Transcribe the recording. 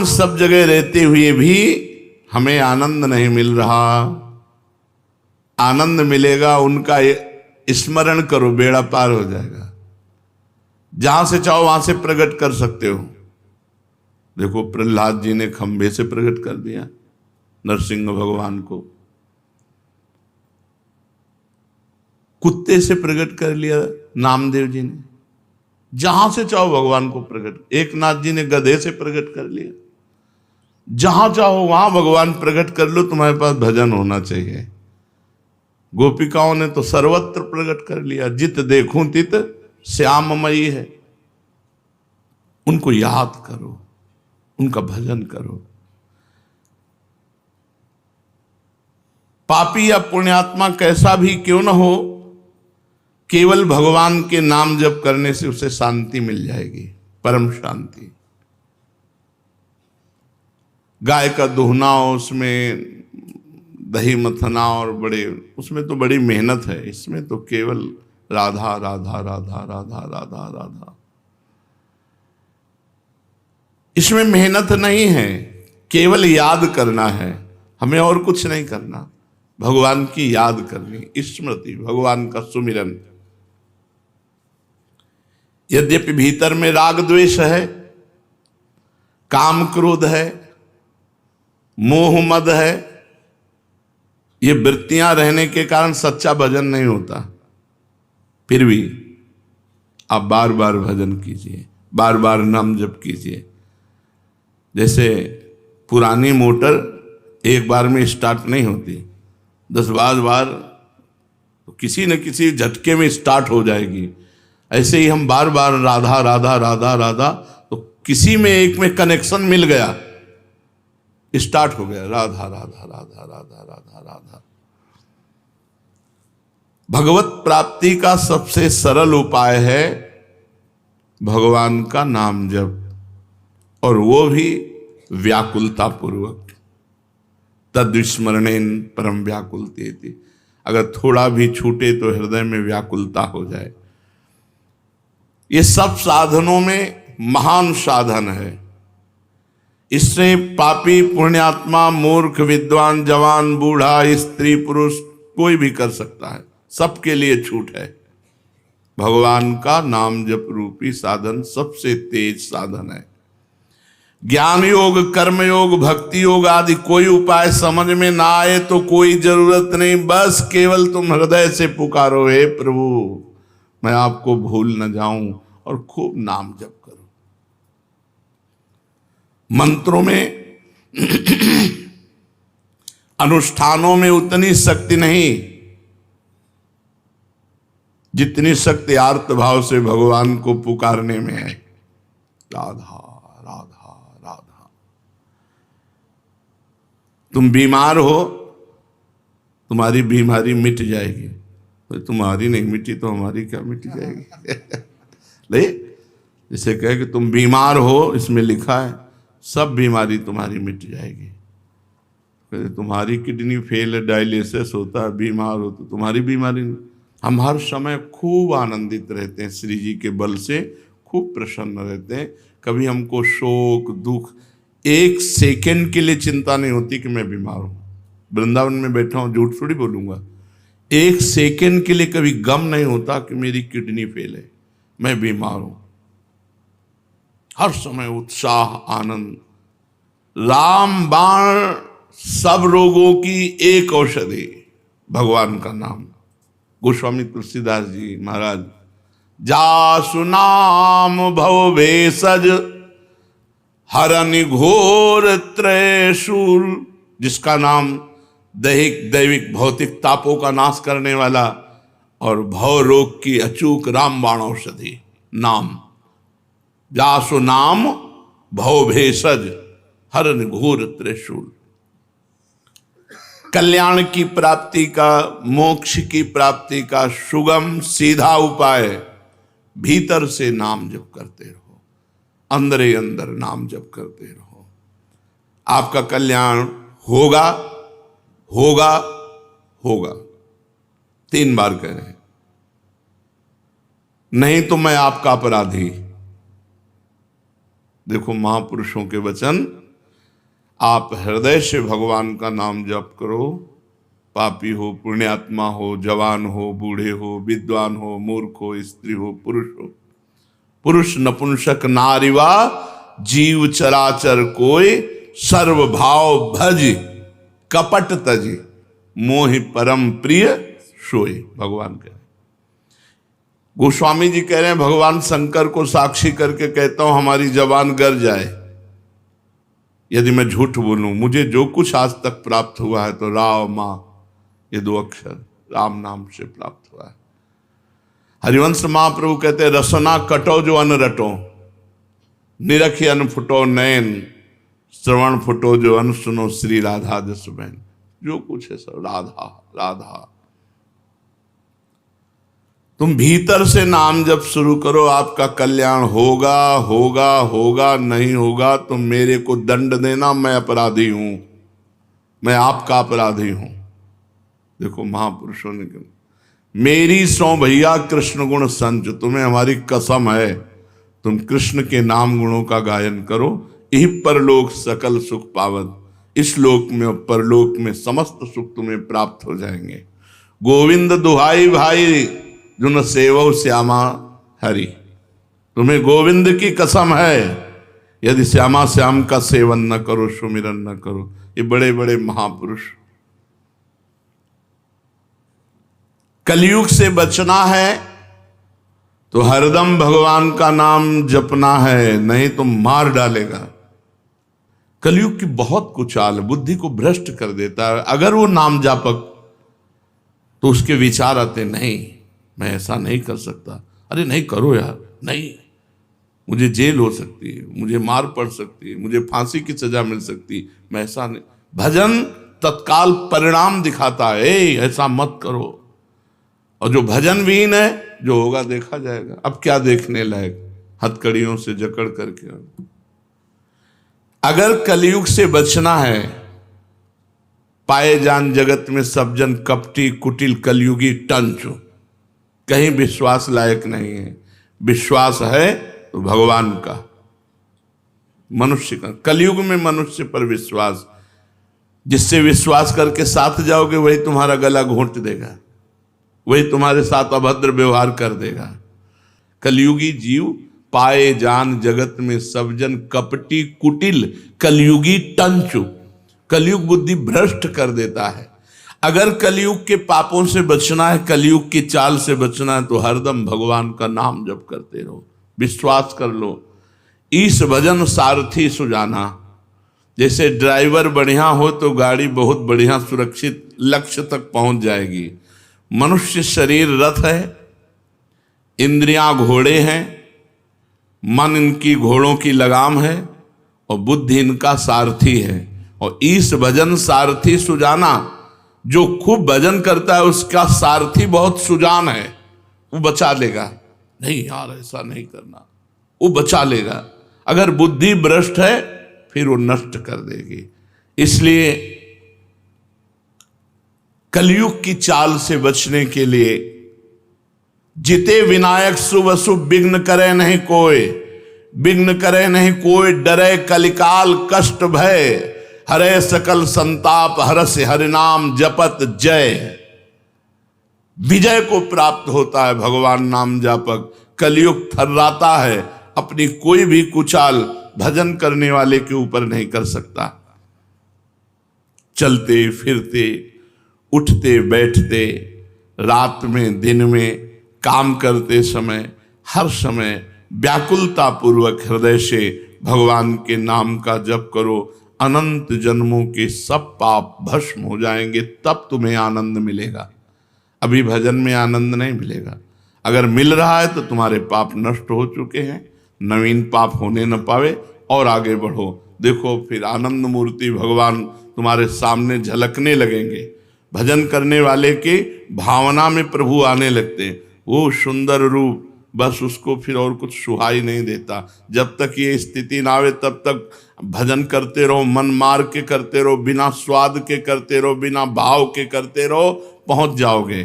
सब जगह रहते हुए भी हमें आनंद नहीं मिल रहा। आनंद मिलेगा उनका स्मरण करो, बेड़ा पार हो जाएगा। जहां से चाहो वहां से प्रकट कर सकते हो। देखो प्रहलाद जी ने खंभे से प्रकट कर दिया नरसिंह भगवान को, कुत्ते से प्रकट कर लिया नामदेव जी ने, जहां से चाहो भगवान को प्रकट। एकनाथ जी ने गधे से प्रकट कर लिया। जहां चाहो वहां भगवान प्रकट कर लो, तुम्हारे पास भजन होना चाहिए। गोपिकाओं ने तो सर्वत्र प्रकट कर लिया, जित देखूं तित श्याममयी है। उनको याद करो, उनका भजन करो। पापी या पुण्यात्मा कैसा भी क्यों न हो, केवल भगवान के नाम जप करने से उसे शांति मिल जाएगी, परम शांति। गाय का दुहना, उसमें दही मथना और बड़े, उसमें तो बड़ी मेहनत है। इसमें तो केवल राधा राधा राधा राधा राधा राधा, इसमें मेहनत नहीं है, केवल याद करना है। हमें और कुछ नहीं करना, भगवान की याद करनी, स्मृति, भगवान का सुमिरन। यद्यपि भीतर में राग द्वेष है, काम क्रोध है, मोह मद है, ये वृत्तियां रहने के कारण सच्चा भजन नहीं होता। फिर भी आप बार बार भजन कीजिए, बार बार नाम जप कीजिए। जैसे पुरानी मोटर एक बार में स्टार्ट नहीं होती, 10-12 बार तो किसी न किसी झटके में स्टार्ट हो जाएगी। ऐसे ही हम बार बार राधा राधा राधा राधा, तो किसी में एक में कनेक्शन मिल गया, स्टार्ट हो गया राधा राधा राधा राधा राधा राधा। भगवत प्राप्ति का सबसे सरल उपाय है भगवान का नाम जप, और वो भी व्याकुलता पूर्वक। तद्विस्मरणेन परम व्याकुलते। अगर थोड़ा भी छूटे तो हृदय में व्याकुलता हो जाए। ये सब साधनों में महान साधन है। इससे पापी पुण्यात्मा, मूर्ख, विद्वान, जवान, बूढ़ा, स्त्री, पुरुष कोई भी कर सकता है, सबके लिए छूट है। भगवान का नाम जप रूपी साधन सबसे तेज साधन है। ज्ञान योग, कर्म योग, भक्ति योग आदि कोई उपाय समझ में ना आए तो कोई जरूरत नहीं, बस केवल तुम हृदय से पुकारो, हे प्रभु मैं आपको भूल न जाऊं, और खूब नाम जप करो। मंत्रों में अनुष्ठानों में उतनी शक्ति नहीं जितनी शक्ति आर्त भाव से भगवान को पुकारने में है। राधा राधा राधा। तुम बीमार हो, तुम्हारी बीमारी मिट जाएगी। तो तुम्हारी नहीं मिटी तो हमारी क्या मिट जाएगी? नहीं, जैसे कहे कि तुम बीमार हो, इसमें लिखा है सब बीमारी तुम्हारी मिट जाएगी। तुम्हारी किडनी फेल है, डायलिसिस होता है, बीमार हो तो तुम्हारी बीमारी नहीं। हम हर समय खूब आनंदित रहते हैं, श्री जी के बल से खूब प्रसन्न रहते हैं। कभी हमको शोक दुख, एक सेकंड के लिए चिंता नहीं होती कि मैं बीमार हूं। वृंदावन में बैठा हूं, झूठ थोड़ी बोलूंगा, एक सेकंड के लिए कभी गम नहीं होता कि मेरी किडनी फेल है, मैं बीमार हूं। हर समय उत्साह, आनंद। राम बाण सब रोगों की एक औषधि, भगवान का नाम। गोस्वामी तुलसीदास जी महाराज, जासु नाम भव भेषज हरनि घोर त्रयशूल, जिसका नाम दैहिक दैविक भौतिक तापों का नाश करने वाला और भव रोग की अचूक रामबाण औषधि नाम। जासु नाम भव भेषज हरनि घोर त्रयशूल। कल्याण की प्राप्ति का, मोक्ष की प्राप्ति का सुगम सीधा उपाय, भीतर से नाम जप करते रहो, अंदर ही अंदर नाम जप करते रहो। आपका कल्याण होगा होगा होगा। 3 बार कह रहे हैं, नहीं तो मैं आपका अपराधी। देखो महापुरुषों के वचन, आप हृदय से भगवान का नाम जप करो, पापी हो, पुण्यात्मा हो, जवान हो, बूढ़े हो, विद्वान हो, मूर्ख हो, स्त्री हो, पुरुष नपुंसक नारीवा, जीव चराचर कोई, सर्व भाव भज कपट तजी, मोहि परम प्रिय सोई। भगवान कह रहे, गोस्वामी जी कह रहे हैं, भगवान शंकर को साक्षी करके कहता हूं, हमारी जबान गर जाए यदि मैं झूठ बोलूं, मुझे जो कुछ आज तक प्राप्त हुआ है तो राव मां, ये 2 अक्षर राम नाम से प्राप्त हुआ है। हरिवंश महाप्रभु कहते हैं, रसना कटो जो अन रटो, निरखी अन फुटो नयन, श्रवण फुटो जो अन सुनो, श्री राधा जस बहन। जो कुछ है सब राधा राधा। तुम भीतर से नाम जब शुरू करो, आपका कल्याण होगा होगा होगा। नहीं होगा तो मेरे को दंड देना, मैं अपराधी हूं, मैं आपका अपराधी हूं। देखो महापुरुषों ने कहा, मेरी सौ भैया कृष्ण गुण संच, तुम्हें हमारी कसम है, तुम कृष्ण के नाम गुणों का गायन करो, यही परलोक सकल सुख पावत। इस लोक में और परलोक में समस्त सुख तुम्हें प्राप्त हो जाएंगे। गोविंद दुहाई भाई जुन सेवो श्यामा हरि, तुम्हें गोविंद की कसम है, यदि श्यामा श्याम का सेवन न करो, सुमिरन न करो। ये बड़े बड़े महापुरुष। कलयुग से बचना है तो हरदम भगवान का नाम जपना है, नहीं तो मार डालेगा। कलयुग की बहुत कुचाल, बुद्धि को भ्रष्ट कर देता है। अगर वो नाम जापक, तो उसके विचार आते, नहीं मैं ऐसा नहीं कर सकता, अरे नहीं करो यार, नहीं मुझे जेल हो सकती है, मुझे मार पड़ सकती है, मुझे फांसी की सजा मिल सकती है, मैं ऐसा नहीं। भजन तत्काल परिणाम दिखाता है, ऐसा मत करो। और जो भजन विहीन है, जो होगा देखा जाएगा। अब क्या देखने लायक, हथकड़ियों से जकड़ करके। अगर कलयुग से बचना है, पाए जान जगत में सब जन कपटी कुटिल कलयुगी टंच, कहीं विश्वास लायक नहीं है। विश्वास है तो भगवान का, मनुष्य का। कलयुग में मनुष्य पर विश्वास, जिससे विश्वास करके साथ जाओगे वही तुम्हारा गला घोंट देगा, वही तुम्हारे साथ अभद्र व्यवहार कर देगा। कलयुगी जीव पाए जान जगत में सब जन कपटी कुटिल कलयुगी टंचु, कलयुग बुद्धि भ्रष्ट कर देता है। अगर कलयुग के पापों से बचना है, कलयुग की चाल से बचना है, तो हरदम भगवान का नाम जप करते रहो। विश्वास कर लो, ईश भजन सारथी सुजाना। जैसे ड्राइवर बढ़िया हो तो गाड़ी बहुत बढ़िया सुरक्षित लक्ष्य तक पहुंच जाएगी। मनुष्य शरीर रथ है, इंद्रियां घोड़े हैं, मन इनकी घोड़ों की लगाम है और बुद्धि इनका सारथी है। और ईश भजन सारथी सुजाना, जो खूब भजन करता है उसका सारथी बहुत सुजान है, वो बचा लेगा। नहीं यार ऐसा नहीं करना, वो बचा लेगा। अगर बुद्धि भ्रष्ट है फिर वो नष्ट कर देगी। इसलिए कलयुग की चाल से बचने के लिए, जिते विनायक शुभ अशुभ विघ्न करे नहीं कोई, विघ्न करे नहीं कोई, डरे कलिकाल कष्ट भय, हरे सकल संताप हरस हरिनाम जपत जय। विजय को प्राप्त होता है भगवान नाम जापक। कलयुग थर्राता है, अपनी कोई भी कुचाल भजन करने वाले के ऊपर नहीं कर सकता। चलते फिरते, उठते बैठते, रात में दिन में, काम करते समय, हर समय व्याकुलता पूर्वक हृदय से भगवान के नाम का जप करो। अनंत जन्मों के सब पाप भस्म हो जाएंगे, तब तुम्हें आनंद मिलेगा। अभी भजन में आनंद नहीं मिलेगा। अगर मिल रहा है तो तुम्हारे पाप नष्ट हो चुके हैं, नवीन पाप होने न पावे और आगे बढ़ो। देखो फिर आनंद मूर्ति भगवान तुम्हारे सामने झलकने लगेंगे। भजन करने वाले के भावना में प्रभु आने लगते हैं। वो सुंदर रूप, बस उसको फिर और कुछ सुहाई नहीं देता। जब तक ये स्थिति ना आवे तब तक भजन करते रहो, मन मार के करते रहो, बिना स्वाद के करते रहो, बिना भाव के करते रहो, पहुंच जाओगे।